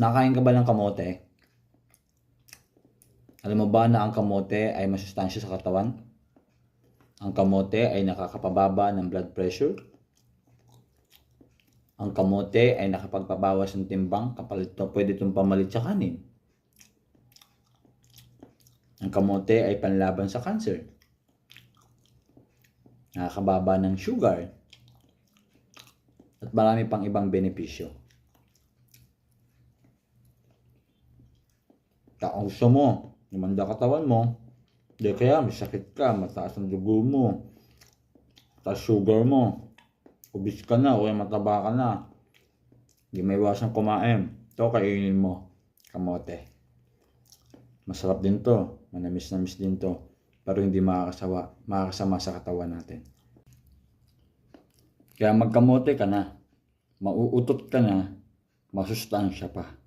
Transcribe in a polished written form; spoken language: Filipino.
Nakain ka ba ng kamote? Alam mo ba na ang kamote ay masustansya sa katawan? Ang kamote ay nakakapababa ng blood pressure. Ang kamote ay nakapagpabawas ng timbang, pwede itong pamalit sa kanin. Ang kamote ay panlaban sa cancer. Nakakababa ng sugar. At marami pang ibang benepisyo. Kung gusto mo, lumanda katawan mo, di kaya may sakit ka, mataas ang dugo mo, mataas sugar mo, obese ka na o mataba ka na, hindi may iwasan kumain, ito kainin mo, kamote. Masarap din to, manamis-namis din to, pero hindi makakasama sa katawan natin. Kaya magkamote ka na, mauutot ka na, masustansya pa.